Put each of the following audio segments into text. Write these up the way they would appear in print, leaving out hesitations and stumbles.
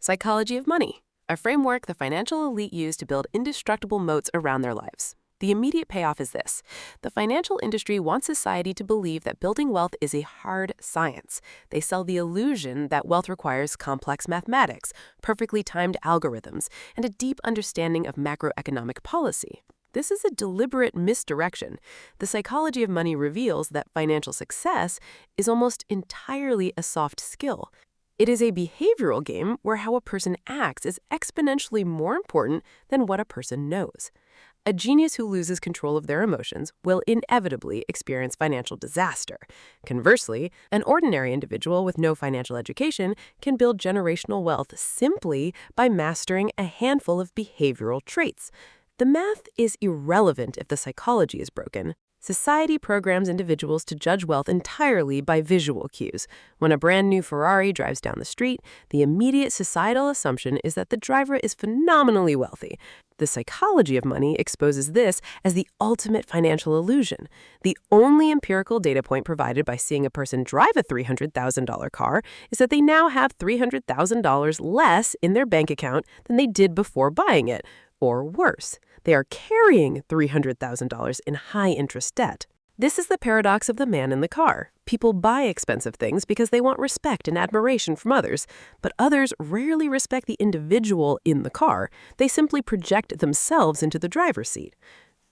Psychology of money, a framework the financial elite use to build indestructible moats around their lives. The immediate payoff is this. The financial industry wants society to believe that building wealth is a hard science. They sell the illusion that wealth requires complex mathematics, perfectly timed algorithms, and a deep understanding of macroeconomic policy. This is a deliberate misdirection. The psychology of money reveals that financial success is almost entirely a soft skill. It is a behavioral game where how a person acts is exponentially more important than what a person knows. A genius who loses control of their emotions will inevitably experience financial disaster. Conversely, an ordinary individual with no financial education can build generational wealth simply by mastering a handful of behavioral traits. The math is irrelevant if the psychology is broken. Society programs individuals to judge wealth entirely by visual cues. When a brand new Ferrari drives down the street, the immediate societal assumption is that the driver is phenomenally wealthy. The psychology of money exposes this as the ultimate financial illusion. The only empirical data point provided by seeing a person drive a $300,000 car is that they now have $300,000 less in their bank account than they did before buying it. Or worse, they are carrying $300,000 in high-interest debt. This is the paradox of the man in the car. People buy expensive things because they want respect and admiration from others, but others rarely respect the individual in the car. They simply project themselves into the driver's seat.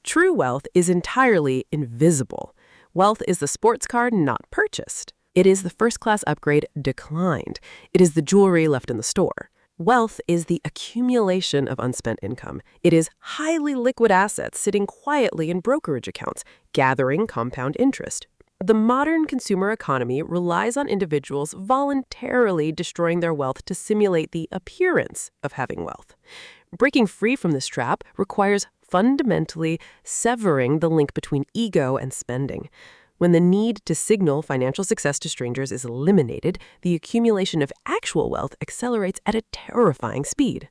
True wealth is entirely invisible. Wealth is the sports car not purchased. It is the first-class upgrade declined. It is the jewelry left in the store. Wealth is the accumulation of unspent income. It is highly liquid assets sitting quietly in brokerage accounts, gathering compound interest. The modern consumer economy relies on individuals voluntarily destroying their wealth to simulate the appearance of having wealth. Breaking free from this trap requires fundamentally severing the link between ego and spending. When the need to signal financial success to strangers is eliminated, the accumulation of actual wealth accelerates at a terrifying speed.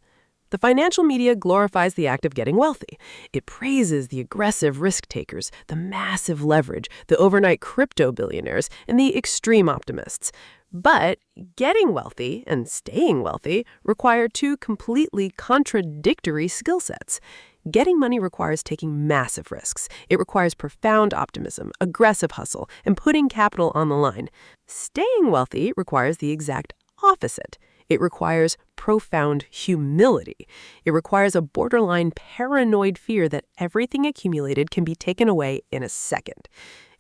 The financial media glorifies the act of getting wealthy. It praises the aggressive risk-takers, the massive leverage, the overnight crypto billionaires, and the extreme optimists. But getting wealthy and staying wealthy require two completely contradictory skill sets. Getting money requires taking massive risks. It requires profound optimism, aggressive hustle, and putting capital on the line. Staying wealthy requires the exact opposite. It requires profound humility. It requires a borderline paranoid fear that everything accumulated can be taken away in a second.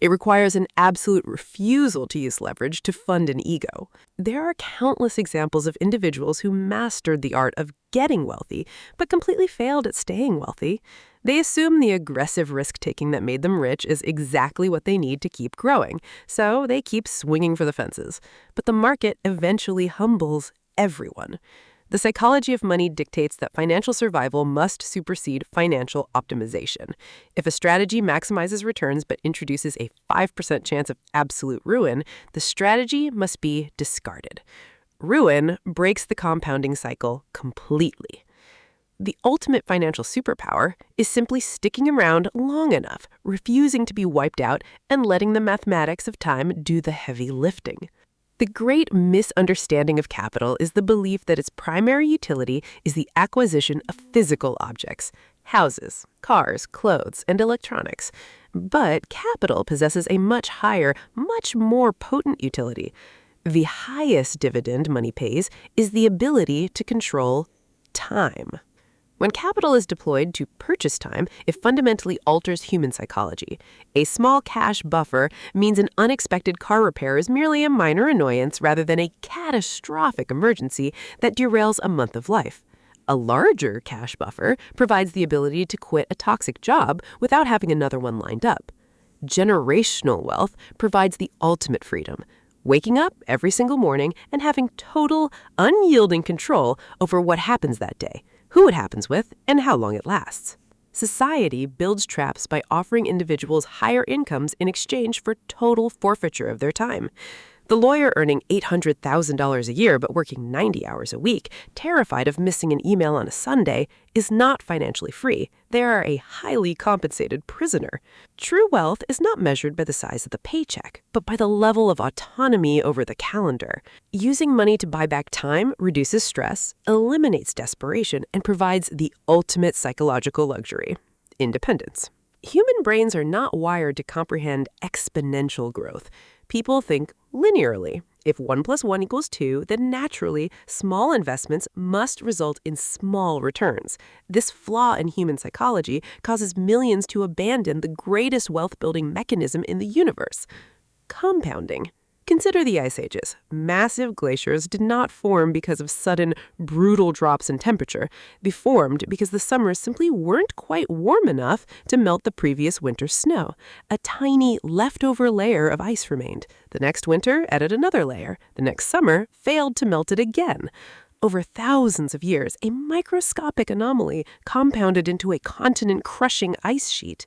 It requires an absolute refusal to use leverage to fund an ego. There are countless examples of individuals who mastered the art of getting wealthy, but completely failed at staying wealthy. They assume the aggressive risk-taking that made them rich is exactly what they need to keep growing, so they keep swinging for the fences. But the market eventually humbles everyone. The psychology of money dictates that financial survival must supersede financial optimization. If a strategy maximizes returns but introduces a 5% chance of absolute ruin, the strategy must be discarded. Ruin breaks the compounding cycle completely. The ultimate financial superpower is simply sticking around long enough, refusing to be wiped out, and letting the mathematics of time do the heavy lifting. The great misunderstanding of capital is the belief that its primary utility is the acquisition of physical objects, houses, cars, clothes, and electronics. But capital possesses a much higher, much more potent utility. The highest dividend money pays is the ability to control time. When capital is deployed to purchase time, it fundamentally alters human psychology. A small cash buffer means an unexpected car repair is merely a minor annoyance rather than a catastrophic emergency that derails a month of life. A larger cash buffer provides the ability to quit a toxic job without having another one lined up. Generational wealth provides the ultimate freedom, waking up every single morning and having total, unyielding control over what happens that day, who it happens with, and how long it lasts. Society builds traps by offering individuals higher incomes in exchange for total forfeiture of their time. The lawyer earning $800,000 a year but working 90 hours a week, terrified of missing an email on a Sunday, is not financially free. They are a highly compensated prisoner. True wealth is not measured by the size of the paycheck, but by the level of autonomy over the calendar. Using money to buy back time reduces stress, eliminates desperation, and provides the ultimate psychological luxury: independence. Human brains are not wired to comprehend exponential growth. People think linearly. If 1 + 1 = 2, then naturally, small investments must result in small returns. This flaw in human psychology causes millions to abandon the greatest wealth-building mechanism in the universe: compounding. Consider the Ice Ages. Massive glaciers did not form because of sudden, brutal drops in temperature. They formed because the summers simply weren't quite warm enough to melt the previous winter's snow. A tiny leftover layer of ice remained. The next winter added another layer. The next summer failed to melt it again. Over thousands of years, a microscopic anomaly compounded into a continent-crushing ice sheet.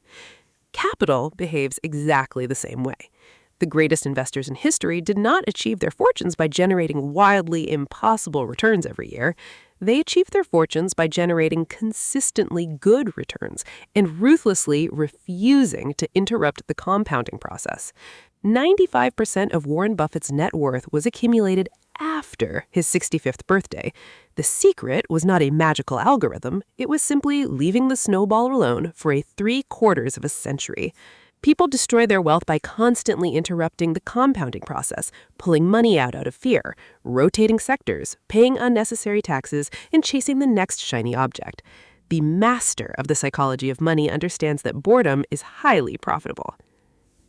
Capital behaves exactly the same way. The greatest investors in history did not achieve their fortunes by generating wildly impossible returns every year. They achieved their fortunes by generating consistently good returns and ruthlessly refusing to interrupt the compounding process. 95% of Warren Buffett's net worth was accumulated after his 65th birthday. The secret was not a magical algorithm. It was simply leaving the snowball alone for a 3/4 of a century. People destroy their wealth by constantly interrupting the compounding process, pulling money out of fear, rotating sectors, paying unnecessary taxes, and chasing the next shiny object. The master of the psychology of money understands that boredom is highly profitable.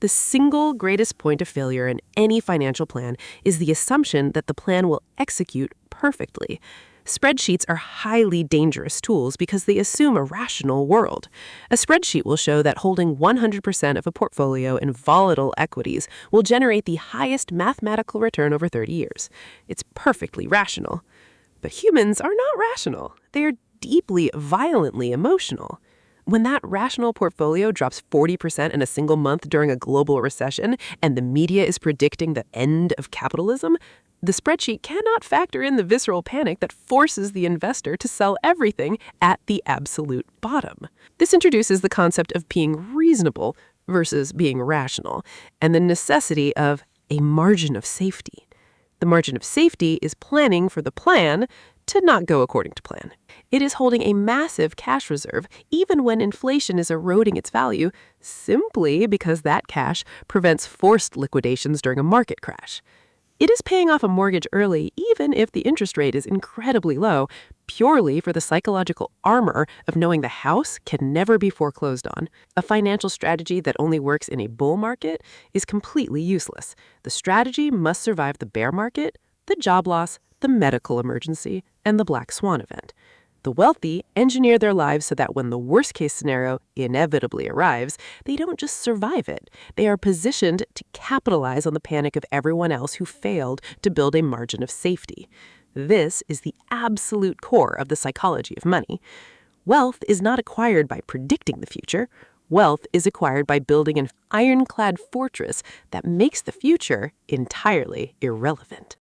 The single greatest point of failure in any financial plan is the assumption that the plan will execute perfectly. Spreadsheets are highly dangerous tools because they assume a rational world. A spreadsheet will show that holding 100% of a portfolio in volatile equities will generate the highest mathematical return over 30 years. It's perfectly rational. But humans are not rational. They are deeply, violently emotional. When that rational portfolio drops 40% in a single month during a global recession and the media is predicting the end of capitalism, the spreadsheet cannot factor in the visceral panic that forces the investor to sell everything at the absolute bottom. This introduces the concept of being reasonable versus being rational, and the necessity of a margin of safety. The margin of safety is planning for the plan to not go according to plan. It is holding a massive cash reserve even when inflation is eroding its value, simply because that cash prevents forced liquidations during a market crash. It is paying off a mortgage early, even if the interest rate is incredibly low, purely for the psychological armor of knowing the house can never be foreclosed on. A financial strategy that only works in a bull market is completely useless. The strategy must survive the bear market, the job loss, the medical emergency, and the black swan event. The wealthy engineer their lives so that when the worst-case scenario inevitably arrives, they don't just survive it. They are positioned to capitalize on the panic of everyone else who failed to build a margin of safety. This is the absolute core of the psychology of money. Wealth is not acquired by predicting the future. Wealth is acquired by building an ironclad fortress that makes the future entirely irrelevant.